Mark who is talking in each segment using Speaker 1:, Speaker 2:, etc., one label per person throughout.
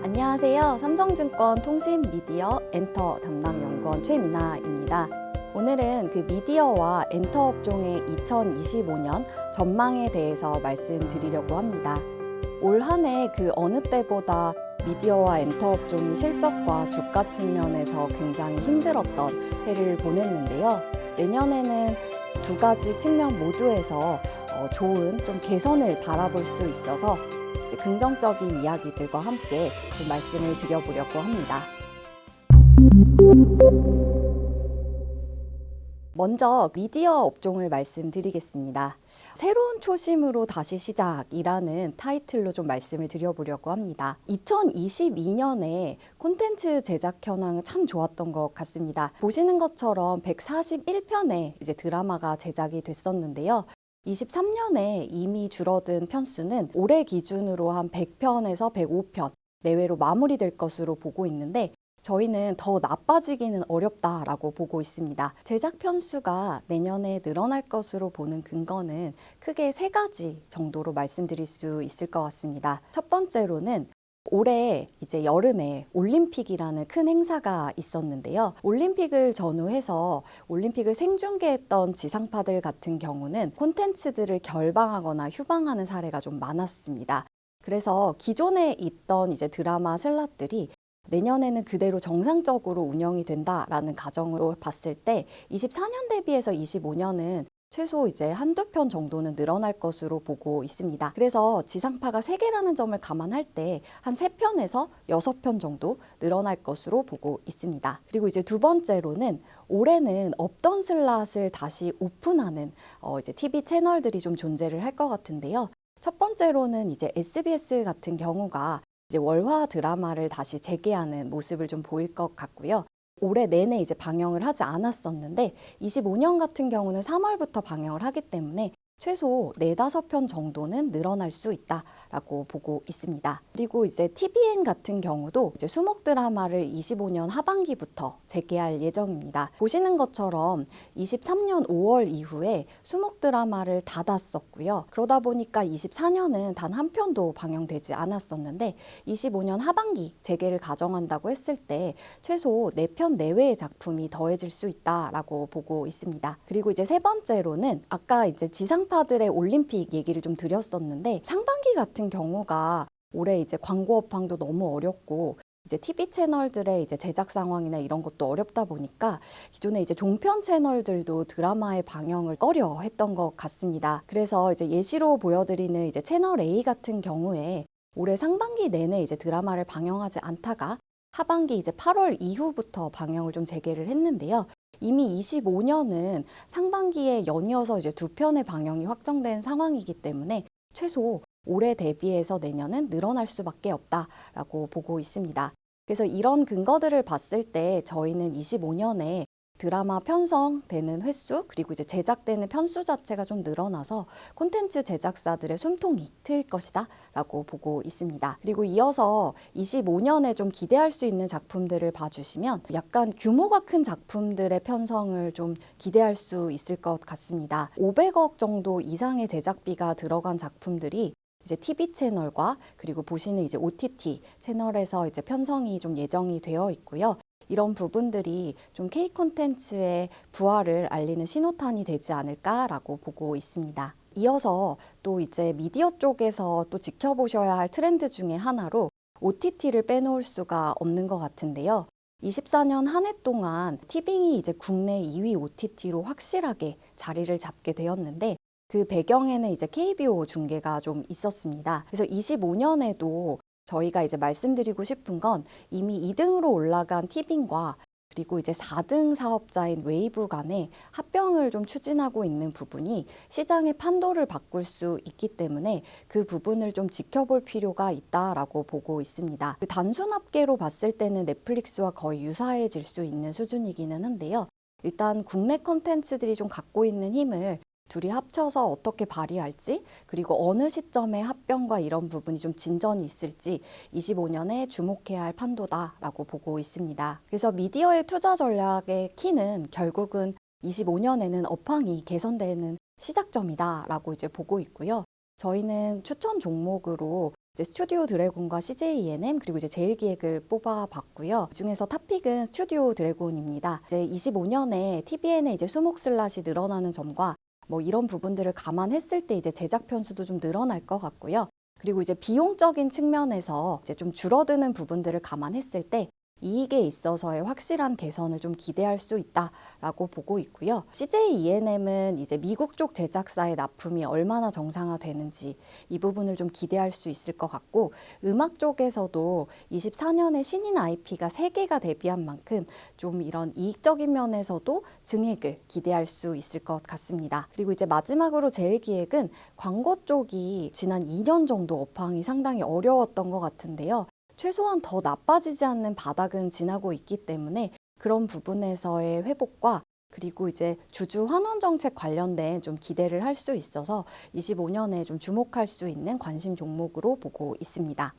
Speaker 1: 안녕하세요. 삼성증권 통신미디어 엔터 담당 연구원 최미나입니다. 오늘은 그 미디어와 엔터 업종의 2025년 전망에 대해서 말씀드리려고 합니다. 올 한 해 그 어느 때보다 미디어와 엔터 업종이 실적과 주가 측면에서 굉장히 힘들었던 해를 보냈는데요. 내년에는 두 가지 측면 모두에서 좋은 좀 개선을 바라볼 수 있어서 이제 긍정적인 이야기들과 함께 좀 말씀을 드려보려고 합니다. 먼저 미디어 업종을 말씀드리겠습니다. 새로운 초심으로 다시 시작이라는 타이틀로 좀 말씀을 드려보려고 합니다. 2022년에 콘텐츠 제작 현황은 참 좋았던 것 같습니다. 보시는 것처럼 141편의 이제 드라마가 제작이 됐었는데요. 23년에 이미 줄어든 편수는 올해 기준으로 한 100편에서 105편 내외로 마무리될 것으로 보고 있는데 저희는 더 나빠지기는 어렵다라고 보고 있습니다. 제작 편수가 내년에 늘어날 것으로 보는 근거는 크게 세 가지 정도로 말씀드릴 수 있을 것 같습니다. 첫 번째로는 올해 이제 여름에 올림픽이라는 큰 행사가 있었는데요. 올림픽을 전후해서 올림픽을 생중계했던 지상파들 같은 경우는 콘텐츠들을 결방하거나 휴방하는 사례가 좀 많았습니다. 그래서 기존에 있던 이제 드라마 슬롯들이 내년에는 그대로 정상적으로 운영이 된다라는 가정으로 봤을 때 24년 대비해서 25년은 최소 이제 한두 편 정도는 늘어날 것으로 보고 있습니다. 그래서 지상파가 3개라는 점을 감안할 때 한 3편에서 6편 정도 늘어날 것으로 보고 있습니다. 그리고 이제 두 번째로는 올해는 없던 슬롯을 다시 오픈하는 이제 TV 채널들이 좀 존재를 할 것 같은데요. 첫 번째로는 이제 SBS 같은 경우가 이제 월화 드라마를 다시 재개하는 모습을 좀 보일 것 같고요. 올해 내내 이제 방영을 하지 않았었는데 25년 같은 경우는 3월부터 방영을 하기 때문에 최소 4-5편 정도는 늘어날 수 있다라고 보고 있습니다. 그리고 이제 TVN 같은 경우도 이제 수목 드라마를 25년 하반기부터 재개할 예정입니다. 보시는 것처럼 23년 5월 이후에 수목 드라마를 닫았었고요. 그러다 보니까 24년은 단 한 편도 방영되지 않았었는데 25년 하반기 재개를 가정한다고 했을 때 최소 4편 내외의 작품이 더해질 수 있다라고 보고 있습니다. 그리고 이제 세 번째로는 아까 이제 지상파들의 올림픽 얘기를 좀 드렸었는데 상반기 같은 경우가 올해 이제 광고 업황도 너무 어렵고 이제 TV 채널들의 이제 제작 상황이나 이런 것도 어렵다 보니까 기존에 이제 종편 채널들도 드라마의 방영을 꺼려 했던 것 같습니다. 그래서 이제 예시로 보여드리는 이제 채널 A 같은 경우에 올해 상반기 내내 이제 드라마를 방영하지 않다가 하반기 이제 8월 이후부터 방영을 좀 재개를 했는데요. 이미 25년은 상반기에 연이어서 이제 2편의 방영이 확정된 상황이기 때문에 최소 올해 대비해서 내년은 늘어날 수밖에 없다라고 보고 있습니다. 그래서 이런 근거들을 봤을 때 저희는 25년에 드라마 편성되는 횟수 그리고 이제 제작되는 편수 자체가 좀 늘어나서 콘텐츠 제작사들의 숨통이 트일 것이다 라고 보고 있습니다. 그리고 이어서 25년에 좀 기대할 수 있는 작품들을 봐주시면 약간 규모가 큰 작품들의 편성을 좀 기대할 수 있을 것 같습니다. 500억 정도 이상의 제작비가 들어간 작품들이 이제 TV 채널과 그리고 보시는 이제 OTT 채널에서 이제 편성이 좀 예정이 되어 있고요. 이런 부분들이 좀 K 콘텐츠의 부활을 알리는 신호탄이 되지 않을까라고 보고 있습니다. 이어서 또 이제 미디어 쪽에서 또 지켜보셔야 할 트렌드 중에 하나로 OTT를 빼놓을 수가 없는 것 같은데요. 24년 한 해 동안 티빙이 이제 국내 2위 OTT로 확실하게 자리를 잡게 되었는데 그 배경에는 이제 KBO 중계가 좀 있었습니다. 그래서 25년에도 저희가 이제 말씀드리고 싶은 건 이미 2등으로 올라간 티빙과 그리고 이제 4등 사업자인 웨이브 간의 합병을 좀 추진하고 있는 부분이 시장의 판도를 바꿀 수 있기 때문에 그 부분을 좀 지켜볼 필요가 있다라고 보고 있습니다. 단순 합계로 봤을 때는 넷플릭스와 거의 유사해질 수 있는 수준이기는 한데요. 일단 국내 콘텐츠들이 좀 갖고 있는 힘을 둘이 합쳐서 어떻게 발휘할지 그리고 어느 시점에 합병과 이런 부분이 좀 진전이 있을지 25년에 주목해야 할 판도다라고 보고 있습니다. 그래서 미디어의 투자 전략의 키는 결국은 25년에는 업황이 개선되는 시작점이다라고 이제 보고 있고요. 저희는 추천 종목으로 이제 스튜디오 드래곤과 CJ ENM 그리고 이제 제일기획을 뽑아봤고요. 이 중에서 탑픽은 스튜디오 드래곤입니다. 이제 25년에 TVN의 이제 수목 슬롯이 늘어나는 점과 뭐 이런 부분들을 감안했을 때 이제 제작 편수도 좀 늘어날 것 같고요. 그리고 이제 비용적인 측면에서 이제 좀 줄어드는 부분들을 감안했을 때 이익에 있어서의 확실한 개선을 좀 기대할 수 있다라고 보고 있고요. CJ ENM은 이제 미국 쪽 제작사의 납품이 얼마나 정상화되는지 이 부분을 좀 기대할 수 있을 것 같고, 음악 쪽에서도 24년에 신인 IP가 3개가 데뷔한 만큼 좀 이런 이익적인 면에서도 증액을 기대할 수 있을 것 같습니다. 그리고 이제 마지막으로 제일기획은 광고 쪽이 지난 2년 정도 업황이 상당히 어려웠던 것 같은데요. 최소한 더 나빠지지 않는 바닥은 지나고 있기 때문에 그런 부분에서의 회복과 그리고 이제 주주 환원 정책 관련된 좀 기대를 할 수 있어서 25년에 좀 주목할 수 있는 관심 종목으로 보고 있습니다.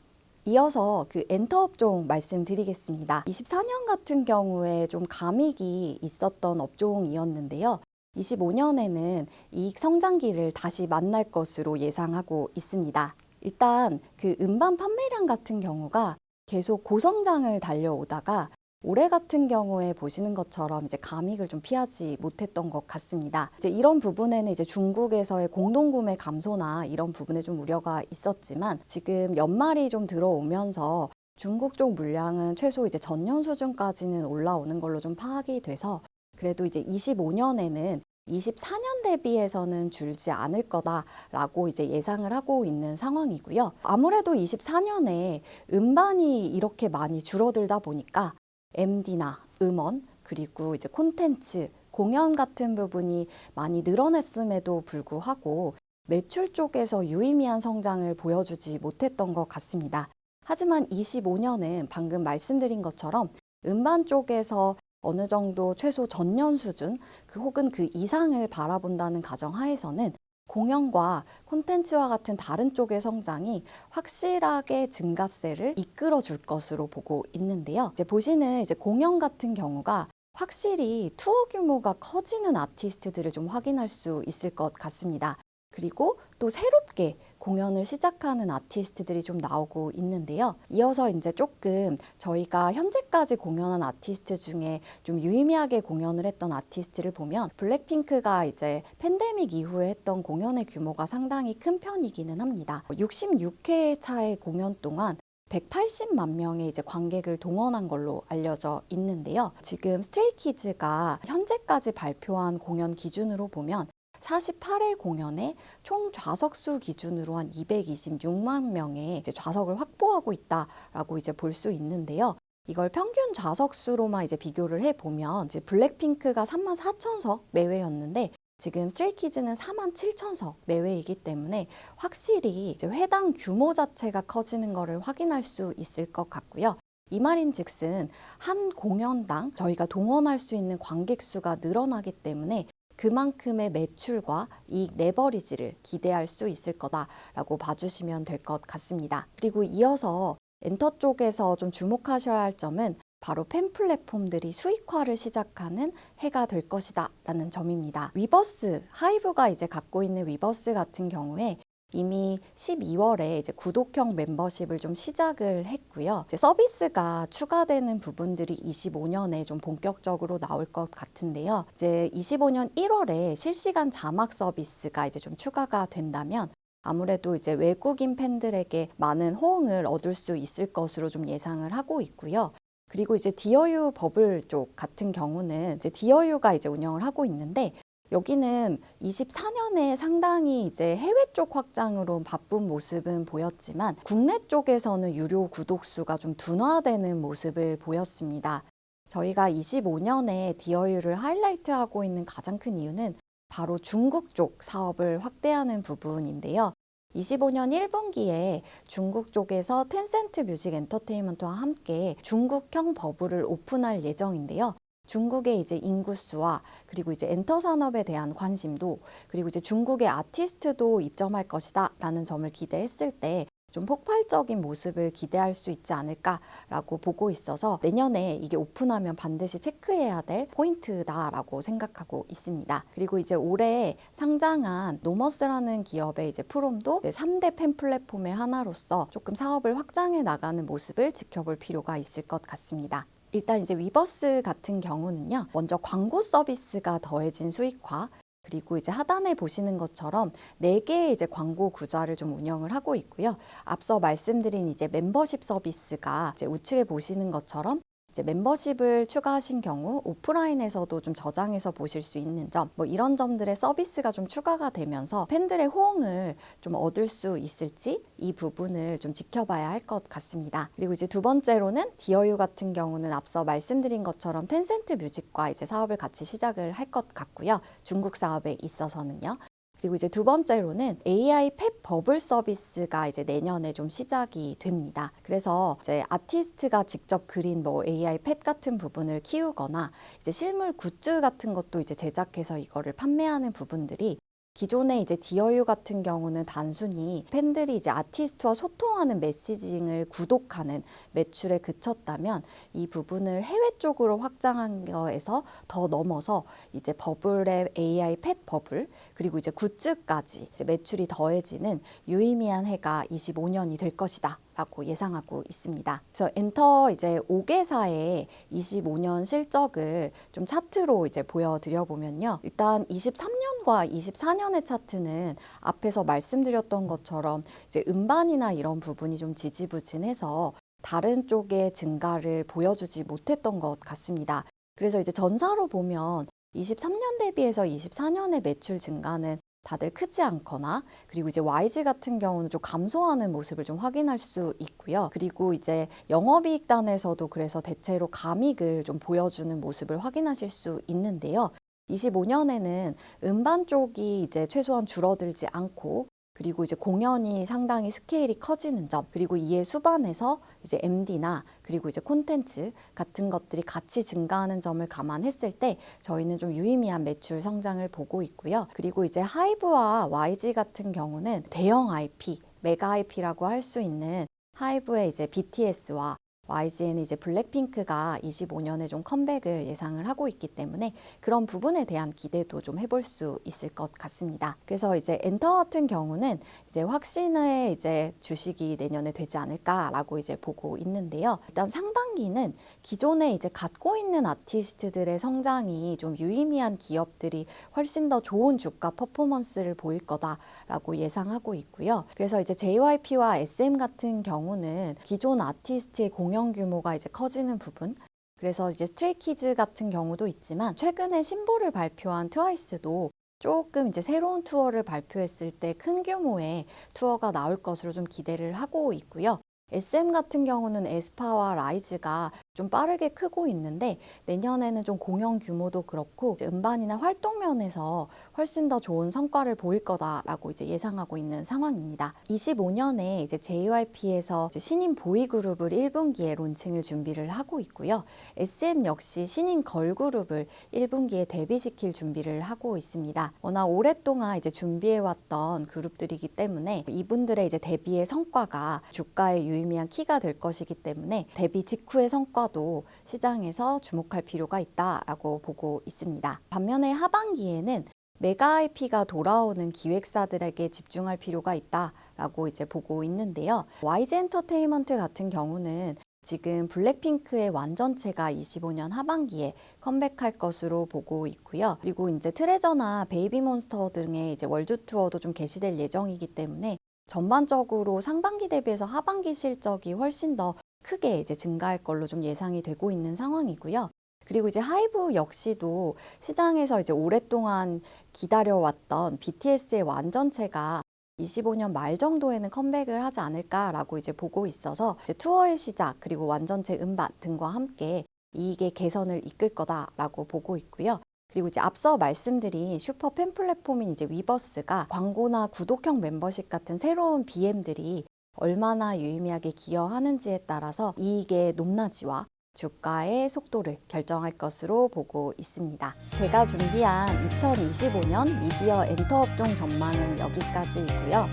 Speaker 1: 이어서 그 엔터 업종 말씀드리겠습니다. 24년 같은 경우에 좀 감익이 있었던 업종이었는데요. 25년에는 이익 성장기를 다시 만날 것으로 예상하고 있습니다. 일단 그 음반 판매량 같은 경우가 계속 고성장을 달려오다가 올해 같은 경우에 보시는 것처럼 이제 감익을 좀 피하지 못했던 것 같습니다. 이제 이런 부분에는 이제 중국에서의 공동구매 감소나 이런 부분에 좀 우려가 있었지만 지금 연말이 좀 들어오면서 중국 쪽 물량은 최소 이제 전년 수준까지는 올라오는 걸로 좀 파악이 돼서 그래도 이제 25년에는 24년 대비해서는 줄지 않을 거다라고 이제 예상을 하고 있는 상황이고요. 아무래도 24년에 음반이 이렇게 많이 줄어들다 보니까 MD나 음원 그리고 이제 콘텐츠, 공연 같은 부분이 많이 늘어났음에도 불구하고 매출 쪽에서 유의미한 성장을 보여주지 못했던 것 같습니다. 하지만 25년은 방금 말씀드린 것처럼 음반 쪽에서 어느 정도 최소 전년 수준 혹은 그 이상을 바라본다는 가정하에서는 공연과 콘텐츠와 같은 다른 쪽의 성장이 확실하게 증가세를 이끌어 줄 것으로 보고 있는데요. 이제 보시는 이제 공연 같은 경우가 확실히 투어 규모가 커지는 아티스트들을 좀 확인할 수 있을 것 같습니다. 그리고 또 새롭게 공연을 시작하는 아티스트들이 좀 나오고 있는데요. 이어서 이제 조금 저희가 현재까지 공연한 아티스트 중에 좀 유의미하게 공연을 했던 아티스트를 보면 블랙핑크가 이제 팬데믹 이후에 했던 공연의 규모가 상당히 큰 편이기는 합니다. 66회 차의 공연 동안 180만 명의 이제 관객을 동원한 걸로 알려져 있는데요. 지금 스트레이키즈가 현재까지 발표한 공연 기준으로 보면 48회 공연에 총 좌석수 기준으로 한 226만 명의 이제 좌석을 확보하고 있다라고 이제 볼 수 있는데요. 이걸 평균 좌석수로만 이제 비교를 해보면 이제 블랙핑크가 34,000석 내외였는데 지금 스트레이키즈는 47,000석 내외이기 때문에 확실히 이제 회당 규모 자체가 커지는 것을 확인할 수 있을 것 같고요. 이 말인즉슨 한 공연당 저희가 동원할 수 있는 관객 수가 늘어나기 때문에 그만큼의 매출과 이익 레버리지를 기대할 수 있을 거다라고 봐주시면 될 것 같습니다. 그리고 이어서 엔터 쪽에서 좀 주목하셔야 할 점은 바로 팬 플랫폼들이 수익화를 시작하는 해가 될 것이다 라는 점입니다. 위버스, 하이브가 이제 갖고 있는 위버스 같은 경우에 이미 12월에 이제 구독형 멤버십을 좀 시작을 했고요. 이제 서비스가 추가되는 부분들이 25년에 좀 본격적으로 나올 것 같은데요. 이제 25년 1월에 실시간 자막 서비스가 이제 좀 추가가 된다면 아무래도 이제 외국인 팬들에게 많은 호응을 얻을 수 있을 것으로 좀 예상을 하고 있고요. 그리고 이제 디어유 버블 쪽 같은 경우는 이제 디어유가 이제 운영을 하고 있는데 여기는 24년에 상당히 이제 해외 쪽 확장으로 바쁜 모습은 보였지만 국내 쪽에서는 유료 구독 수가 좀 둔화되는 모습을 보였습니다. 저희가 25년에 디어유를 하이라이트하고 있는 가장 큰 이유는 바로 중국 쪽 사업을 확대하는 부분인데요. 25년 1분기에 중국 쪽에서 텐센트 뮤직 엔터테인먼트와 함께 중국형 버블을 오픈할 예정인데요. 중국의 이제 인구수와 그리고 이제 엔터 산업에 대한 관심도 그리고 이제 중국의 아티스트도 입점할 것이다라는 점을 기대했을 때 좀 폭발적인 모습을 기대할 수 있지 않을까라고 보고 있어서 내년에 이게 오픈하면 반드시 체크해야 될 포인트다라고 생각하고 있습니다. 그리고 이제 올해 상장한 노머스라는 기업의 이제 프롬도 3대 팬 플랫폼의 하나로서 조금 사업을 확장해 나가는 모습을 지켜볼 필요가 있을 것 같습니다. 일단 이제 위버스 같은 경우는요, 먼저 광고 서비스가 더해진 수익화, 그리고 이제 하단에 보시는 것처럼 4개의 이제 광고 구좌를 좀 운영을 하고 있고요. 앞서 말씀드린 이제 멤버십 서비스가 이제 우측에 보시는 것처럼 이제 멤버십을 추가하신 경우 오프라인에서도 좀 저장해서 보실 수 있는 점, 뭐 이런 점들의 서비스가 좀 추가가 되면서 팬들의 호응을 좀 얻을 수 있을지 이 부분을 좀 지켜봐야 할 것 같습니다. 그리고 이제 두 번째로는 디어유 같은 경우는 앞서 말씀드린 것처럼 텐센트 뮤직과 이제 사업을 같이 시작을 할 것 같고요. 중국 사업에 있어서는요. 그리고 이제 두 번째로는 AI 펫 버블 서비스가 이제 내년에 좀 시작이 됩니다. 그래서 이제 아티스트가 직접 그린 뭐 AI 펫 같은 부분을 키우거나 이제 실물 굿즈 같은 것도 이제 제작해서 이거를 판매하는 부분들이 기존의 이제 디어유 같은 경우는 단순히 팬들이 이제 아티스트와 소통하는 메시징을 구독하는 매출에 그쳤다면 이 부분을 해외 쪽으로 확장한 거에서 더 넘어서 이제 버블의 AI 펫 버블 그리고 이제 굿즈까지 이제 매출이 더해지는 유의미한 해가 25년이 될 것이다. 라고 예상하고 있습니다. 그래서 엔터 이제 5개사의 25년 실적을 좀 차트로 이제 보여드려 보면요. 일단 23년과 24년의 차트는 앞에서 말씀드렸던 것처럼 이제 음반이나 이런 부분이 좀 지지부진해서 다른 쪽의 증가를 보여주지 못했던 것 같습니다. 그래서 이제 전사로 보면 23년 대비해서 24년의 매출 증가는 다들 크지 않거나 그리고 이제 YG 같은 경우는 좀 감소하는 모습을 좀 확인할 수 있고요. 그리고 이제 영업이익단에서도 그래서 대체로 감익을 좀 보여주는 모습을 확인하실 수 있는데요. 25년에는 음반 쪽이 이제 최소한 줄어들지 않고 그리고 이제 공연이 상당히 스케일이 커지는 점, 그리고 이에 수반해서 이제 MD나 그리고 이제 콘텐츠 같은 것들이 같이 증가하는 점을 감안했을 때 저희는 좀 유의미한 매출 성장을 보고 있고요. 그리고 이제 하이브와 YG 같은 경우는 대형 IP, 메가 IP라고 할 수 있는 하이브의 이제 BTS와 YG는 이제 블랙핑크가 25년에 좀 컴백을 예상을 하고 있기 때문에 그런 부분에 대한 기대도 좀 해볼 수 있을 것 같습니다. 그래서 이제 엔터 같은 경우는 이제 확신의 이제 주식이 내년에 되지 않을까라고 이제 보고 있는데요. 일단 상반기는 기존에 이제 갖고 있는 아티스트들의 성장이 좀 유의미한 기업들이 훨씬 더 좋은 주가 퍼포먼스를 보일 거다라고 예상하고 있고요. 그래서 이제 JYP와 SM 같은 경우는 기존 아티스트의 공연 규모가 이제 커지는 부분, 그래서 이제 스트레이키즈 같은 경우도 있지만 최근에 신보를 발표한 트와이스도 조금 이제 새로운 투어를 발표했을 때 큰 규모의 투어가 나올 것으로 좀 기대를 하고 있고요. SM 같은 경우는 에스파와 라이즈가 좀 빠르게 크고 있는데 내년에는 좀 공연 규모도 그렇고 음반이나 활동 면에서 훨씬 더 좋은 성과를 보일 거다라고 이제 예상하고 있는 상황입니다. 25년에 이제 JYP에서 이제 신인 보이그룹을 1분기에 론칭을 준비를 하고 있고요. SM 역시 신인 걸그룹을 1분기에 데뷔시킬 준비를 하고 있습니다. 워낙 오랫동안 이제 준비해왔던 그룹들이기 때문에 이분들의 이제 데뷔의 성과가 주가의 유의미한 키가 될 것이기 때문에 데뷔 직후의 성과도 시장에서 주목할 필요가 있다라고 보고 있습니다. 반면에 하반기에는 메가 IP가 돌아오는 기획사들에게 집중할 필요가 있다라고 이제 보고 있는데요. YG 엔터테인먼트 같은 경우는 지금 블랙핑크의 완전체가 25년 하반기에 컴백할 것으로 보고 있고요. 그리고 이제 트레저나 베이비몬스터 등의 이제 월드 투어도 좀 개시될 예정이기 때문에 전반적으로 상반기 대비해서 하반기 실적이 훨씬 더 크게 이제 증가할 걸로 좀 예상이 되고 있는 상황이고요. 그리고 이제 하이브 역시도 시장에서 이제 오랫동안 기다려왔던 BTS의 완전체가 25년 말 정도에는 컴백을 하지 않을까라고 이제 보고 있어서 이제 투어의 시작 그리고 완전체 음반 등과 함께 이익의 개선을 이끌 거다라고 보고 있고요. 그리고 이제 앞서 말씀드린 슈퍼 팬 플랫폼인 이제 위버스가 광고나 구독형 멤버십 같은 새로운 BM들이 얼마나 유의미하게 기여하는지에 따라서 이익의 높낮이와 주가의 속도를 결정할 것으로 보고 있습니다. 제가 준비한 2025년 미디어 엔터 업종 전망은 여기까지이고요.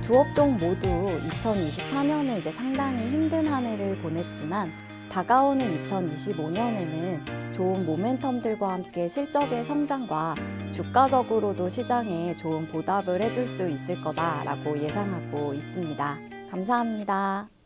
Speaker 1: 두 업종 모두 2024년에 이제 상당히 힘든 한 해를 보냈지만 다가오는 2025년에는 좋은 모멘텀들과 함께 실적의 성장과 주가적으로도 시장에 좋은 보답을 해줄 수 있을 거다라고 예상하고 있습니다. 감사합니다.